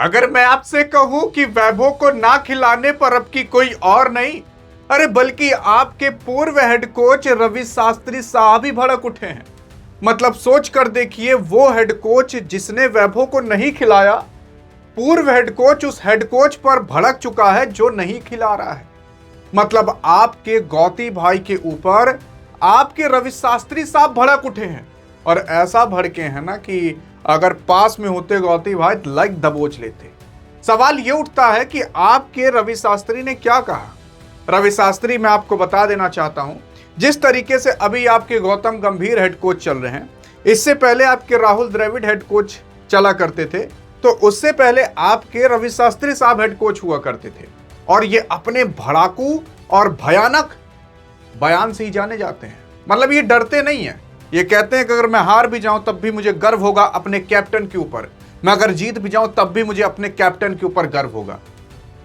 अगर मैं आपसे कहूं कि वैभव को ना खिलाने पर अब की कोई और नहीं, अरे बल्कि आपके पूर्व हेड कोच रवि शास्त्री साहब ही भड़क उठे हैं। मतलब सोच कर देखिए, वो हेड कोच जिसने वैभव को नहीं खिलाया, पूर्व हेड कोच उस हेड कोच पर भड़क चुका है जो नहीं खिला रहा है। मतलब आपके गौती भाई के ऊपर आपके रवि शास्त्री साहब भड़क उठे हैं, और ऐसा भड़के हैं ना कि अगर पास में होते गौती भाई तो लाइक दबोच लेते। सवाल यह उठता है कि आपके रवि शास्त्री ने क्या कहा। रवि शास्त्री, मैं आपको बता देना चाहता हूं, जिस तरीके से अभी आपके गौतम गंभीर हेड कोच चल रहे हैं, इससे पहले आपके राहुल द्रविड़ हेड कोच चला करते थे, तो उससे पहले आपके रवि शास्त्री साहब हेड कोच हुआ करते थे, और ये अपने भड़ाकू और भयानक बयान से ही जाने जाते हैं। मतलब ये डरते नहीं है, ये कहते हैं कि अगर मैं हार भी जाऊं तब भी मुझे गर्व होगा अपने कैप्टन के ऊपर, मैं अगर जीत भी जाऊं तब भी मुझे अपने कैप्टन के ऊपर गर्व होगा।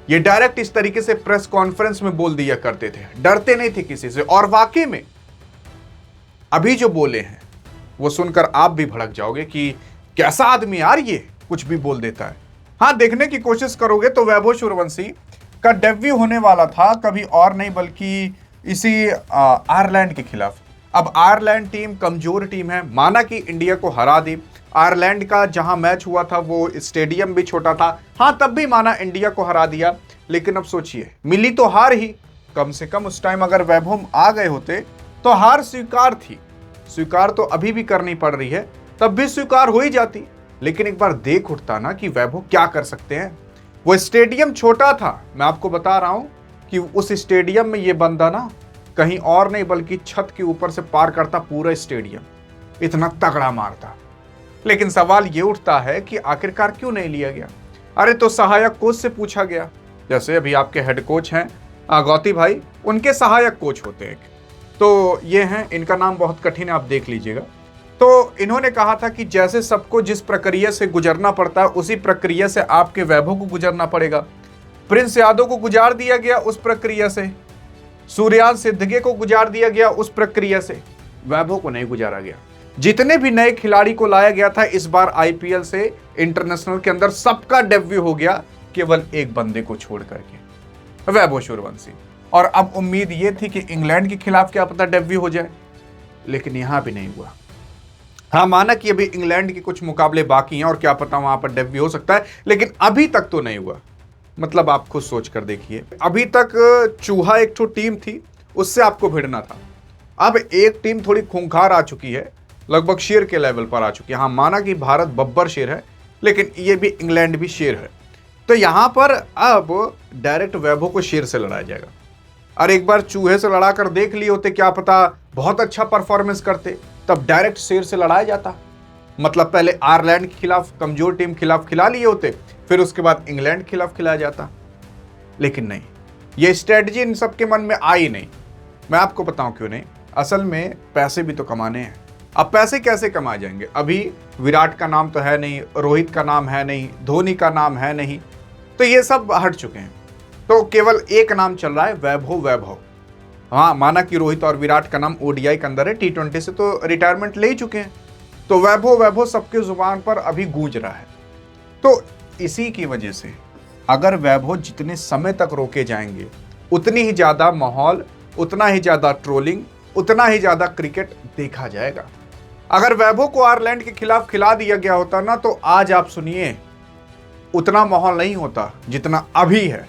ये डायरेक्ट इस तरीके से प्रेस कॉन्फ्रेंस में बोल दिया करते थे, डरते नहीं थे किसी से। और वाकई में अभी जो बोले हैं वो सुनकर आप भी भड़क जाओगे कि कैसा आदमी यार, ये कुछ भी बोल देता है। हाँ, देखने की कोशिश करोगे तो वैभव सूर्यवंशी का डेब्यू होने वाला था कभी और नहीं बल्कि इसी आयरलैंड के खिलाफ। अब आयरलैंड टीम कमजोर टीम है, माना कि इंडिया को हरा दी। आयरलैंड का जहां मैच हुआ था वो स्टेडियम भी छोटा था, हाँ तब भी माना इंडिया को हरा दिया। लेकिन अब सोचिए, मिली तो हार ही, कम से कम उस टाइम अगर वैभव आ गए होते तो हार स्वीकार थी, स्वीकार तो अभी भी करनी पड़ रही है, तब भी स्वीकार हो ही जाती। लेकिन एक बार देख उठता ना कि वैभव क्या कर सकते हैं। वो स्टेडियम छोटा था, मैं आपको बता रहा हूं कि उस स्टेडियम में ये बंदा ना कहीं और नहीं बल्कि छत के ऊपर से पार करता पूरा स्टेडियम, इतना तगड़ा मारता। लेकिन सवाल ये उठता है कि आखिरकार क्यों नहीं लिया गया। अरे तो सहायक कोच से पूछा गया, जैसे अभी आपके हेड कोच हैं गौती भाई, उनके सहायक कोच होते हैं, तो ये हैं, इनका नाम बहुत कठिन है, आप देख लीजिएगा। तो इन्होंने कहा था कि जैसे सबको जिस प्रक्रिया से गुजरना पड़ता है उसी प्रक्रिया से आपके वैभव को गुजरना पड़ेगा। प्रिंस यादव को गुजार दिया गया उस प्रक्रिया से, सूर्यान सिद्धगे को गुजार दिया गया उस प्रक्रिया से, वैभव को नहीं गुजारा गया। जितने भी नए खिलाड़ी को लाया गया था इस बार आईपीएल से इंटरनेशनल के अंदर, सबका डेब्यू हो गया केवल एक बंदे को छोड़ करके, वैभव सूर्यवंशी। और अब उम्मीद ये थी कि इंग्लैंड के खिलाफ क्या पता डेब्यू हो जाए, लेकिन यहां भी नहीं हुआ। हाँ, माना कि अभी इंग्लैंड के कुछ मुकाबले बाकी हैं और क्या पता वहां पर डेब्यू हो सकता है, लेकिन अभी तक तो नहीं हुआ। मतलब आप खुद सोच कर देखिए, अभी तक चूहा एक तो टीम थी, उससे आपको भिड़ना था। अब एक टीम थोड़ी खूंखार आ चुकी है, लगभग शेर के लेवल पर आ चुकी है। हाँ, माना कि भारत बब्बर शेर है, लेकिन ये भी इंग्लैंड भी शेर है। तो यहां पर अब डायरेक्ट वैभव को शेर से लड़ाया जाएगा। और एक बार चूहे से लड़ा कर देख लिए होते, क्या पता बहुत अच्छा परफॉर्मेंस करते, तब डायरेक्ट शेर से लड़ाया जाता। मतलब पहले आयरलैंड के खिलाफ कमजोर टीम खिलाफ खिला लिए होते, फिर उसके बाद इंग्लैंड के खिलाफ खिलाया जाता। लेकिन नहीं, ये स्ट्रेटजी इन सबके मन में आई नहीं। मैं आपको बताऊं क्यों नहीं। असल में पैसे भी तो कमाने हैं। अब पैसे कैसे कमाए जाएंगे? अभी विराट का नाम तो है नहीं, रोहित का नाम है नहीं, धोनी का नाम है नहीं, तो ये सब हट चुके हैं। तो केवल एक नाम चल रहा है, वैभव। हाँ, माना कि रोहित और विराट का नाम ओडीआई के अंदर है, टी20 से तो रिटायरमेंट ले ही चुके हैं, तो वैभव सबके जुबान पर अभी गूंज रहा है। तो इसी की वजह से अगर वैभव जितने समय तक रोके जाएंगे, उतनी ही ज्यादा माहौल, उतना ही ज्यादा ट्रोलिंग, उतना ही ज्यादा क्रिकेट देखा जाएगा। अगर वैभव को आयरलैंड के खिलाफ खिला दिया गया होता ना, तो आज आप सुनिए उतना माहौल नहीं होता जितना अभी है।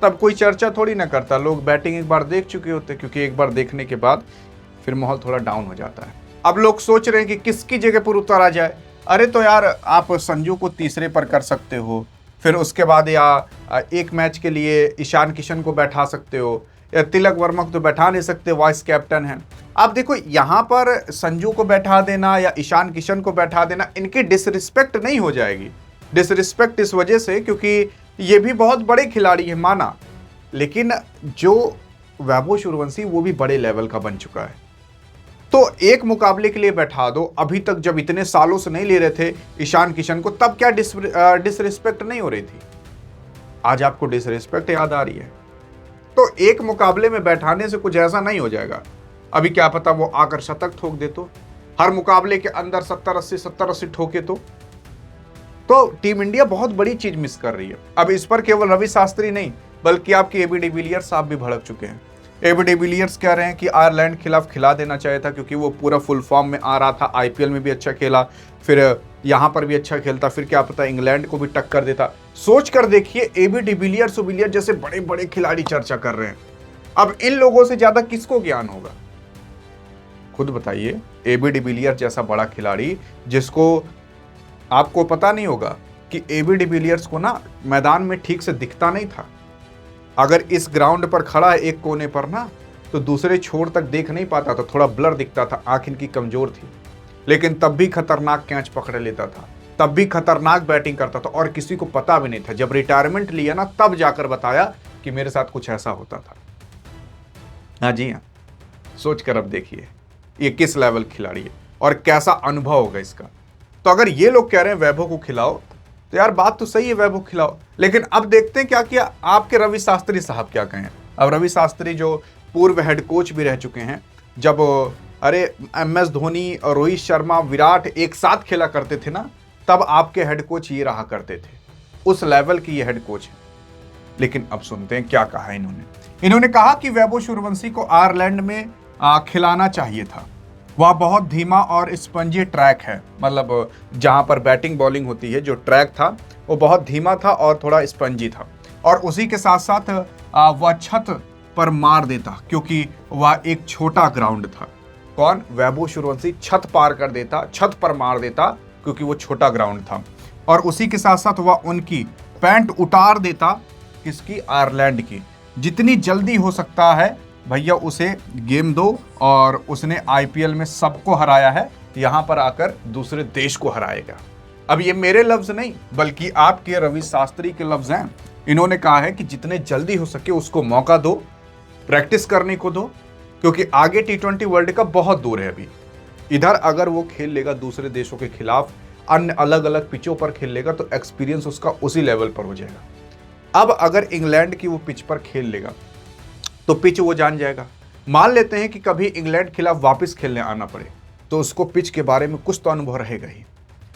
तब कोई चर्चा थोड़ी ना करता, लोग बैटिंग एक बार देख चुके होते, क्योंकि एक बार देखने के बाद फिर माहौल थोड़ा डाउन हो जाता है। अब लोग सोच रहे हैं कि किसकी जगह पर उतारा जाए। अरे तो यार, आप संजू को तीसरे पर कर सकते हो, फिर उसके बाद या एक मैच के लिए ईशान किशन को बैठा सकते हो, या तिलक वर्मा को तो बैठा नहीं सकते, वाइस कैप्टन है। आप देखो, यहाँ पर संजू को बैठा देना या ईशान किशन को बैठा देना, इनकी डिसरिस्पेक्ट नहीं हो जाएगी। डिसरिस्पेक्ट इस वजह से क्योंकि ये भी बहुत बड़े खिलाड़ी है, माना, लेकिन जो वैभव सूर्यवंशी वो भी बड़े लेवल का बन चुका है। तो एक मुकाबले के लिए बैठा दो। अभी तक जब इतने सालों से नहीं ले रहे थे ईशान किशन को, तब क्या डिसरिस्पेक्ट नहीं हो रही थी? आज आपको डिसरिस्पेक्ट याद आ रही है? तो एक मुकाबले में बैठाने से कुछ ऐसा नहीं हो जाएगा। अभी क्या पता वो आकर शतक ठोक दे, तो हर मुकाबले के अंदर 70-80 ठोके, तो तो टीम इंडिया बहुत बड़ी चीज मिस कर रही है। अब इस पर केवल रवि शास्त्री नहीं बल्कि आपके एबी डिविलियर्स साहब भी भड़क चुके हैं। एबी डिविलियर्स कह रहे हैं कि आयरलैंड खिलाफ खिला देना चाहिए था क्योंकि वो पूरा फुल फॉर्म में आ रहा था, आईपीएल में भी अच्छा खेला, फिर यहाँ पर भी अच्छा खेलता, फिर क्या पता इंग्लैंड को भी टक्कर देता। सोच कर देखिए, एबी डिविलियर्स जैसे बड़े बड़े खिलाड़ी चर्चा कर रहे हैं। अब इन लोगों से ज्यादा किसको ज्ञान होगा, खुद बताइए। एबी डिविलियर्स जैसा बड़ा खिलाड़ी जिसको आपको पता नहीं होगा कि एबी डिविलियर्स को ना मैदान में ठीक से दिखता नहीं था। अगर इस ग्राउंड पर खड़ा है एक कोने पर ना, तो दूसरे छोर तक देख नहीं पाता था, थोड़ा ब्लर दिखता था, आंख इनकी कमजोर थी, लेकिन तब भी खतरनाक कैच पकड़ लेता था, तब भी खतरनाक बैटिंग करता था और किसी को पता भी नहीं था। जब रिटायरमेंट लिया ना, तब जाकर बताया कि मेरे साथ कुछ ऐसा होता था। हाँ जी हाँ, सोच कर अब देखिए ये किस लेवल खिलाड़ी है और कैसा अनुभव होगा इसका। तो अगर ये लोग कह रहे हैं वैभव को खिलाओ, तो यार बात तो सही है, वैभव खिलाओ। लेकिन अब देखते हैं क्या किया आपके रवि शास्त्री साहब क्या कहें। अब रवि शास्त्री जो पूर्व हेड कोच भी रह चुके हैं, जब MS धोनी और रोहित शर्मा विराट एक साथ खेला करते थे ना, तब आपके हेड कोच ये रहा करते थे, उस लेवल की ये हेड कोच है। लेकिन अब सुनते हैं क्या कहा इन्होंने कहा कि वैभव सूर्यवंशी को आयरलैंड में खिलाना चाहिए था। वह बहुत धीमा और स्पंजी ट्रैक है, मतलब जहां पर बैटिंग बॉलिंग होती है, जो ट्रैक था वो बहुत धीमा था और थोड़ा स्पंजी था, और उसी के साथ साथ वह छत पर मार देता क्योंकि वह एक छोटा ग्राउंड था। कौन? वैभव सूर्यवंशी छत पार कर देता, छत पर मार देता क्योंकि वो छोटा ग्राउंड था, और उसी के साथ साथ वह उनकी पैंट उतार देता, किसकी? आयरलैंड की। जितनी जल्दी हो सकता है भैया उसे गेम दो, और उसने आईपीएल में सबको हराया है, यहां पर आकर दूसरे देश को हराएगा। अब ये मेरे लफ्ज नहीं बल्कि आपके रवि शास्त्री के लफ्ज हैं। इन्होंने कहा है कि जितने जल्दी हो सके उसको मौका दो, प्रैक्टिस करने को दो, क्योंकि आगे T20 वर्ल्ड कप बहुत दूर है अभी। इधर अगर वो खेल लेगा दूसरे देशों के खिलाफ, अन्य अलग अलग पिचों पर खेल लेगा, तो एक्सपीरियंस उसका उसी लेवल पर हो जाएगा। अब अगर इंग्लैंड की वो पिच पर खेल लेगा तो पिच वो जान जाएगा। मान लेते हैं कि कभी इंग्लैंड खिलाफ वापस खेलने आना पड़े, तो उसको पिच के बारे में कुछ तो अनुभव रहेगा ही,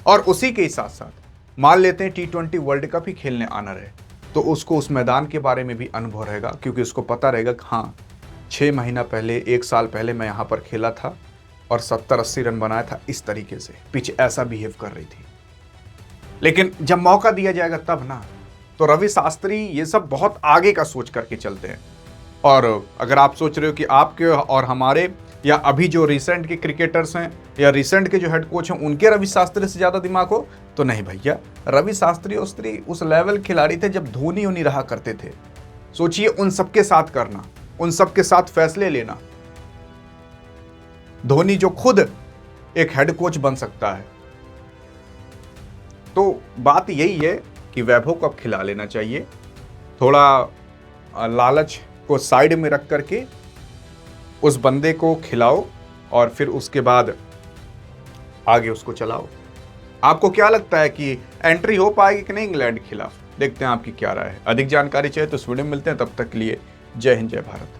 और उसी के साथ साथ मान लेते हैं T20 वर्ल्ड कप ही खेलने आना रहे, तो उसको उस मैदान के बारे में भी अनुभव रहेगा, क्योंकि उसको पता रहेगा कि हाँ 6 महीना पहले, 1 साल पहले मैं यहाँ पर खेला था और 70-80 रन बनाया था, इस तरीके से पिच ऐसा बिहेव कर रही थी। लेकिन जब मौका दिया जाएगा तब ना, तो रवि शास्त्री ये सब बहुत आगे का सोच करके चलते हैं। और अगर आप सोच रहे हो कि आपके और हमारे या अभी जो रिसेंट के क्रिकेटर्स हैं या रिसेंट के जो हेड कोच हैं उनके रवि शास्त्री से ज़्यादा दिमाग हो, तो नहीं भैया, रवि शास्त्री उस लेवल खिलाड़ी थे जब धोनी उन्हीं रहा करते थे। सोचिए उन सबके साथ करना, उन सबके साथ फैसले लेना। धोनी जो खुद एक हेड कोच बन सकता है। तो बात यही है कि वैभव को अब खिला लेना चाहिए, थोड़ा लालच को साइड में रख करके उस बंदे को खिलाओ और फिर उसके बाद आगे उसको चलाओ। आपको क्या लगता है कि एंट्री हो पाएगी कि नहीं इंग्लैंड के खिलाफ? देखते हैं आपकी क्या राय है। अधिक जानकारी चाहिए तो इस वीडियो में मिलते हैं, तब तक के लिए जय हिंद, जय भारत।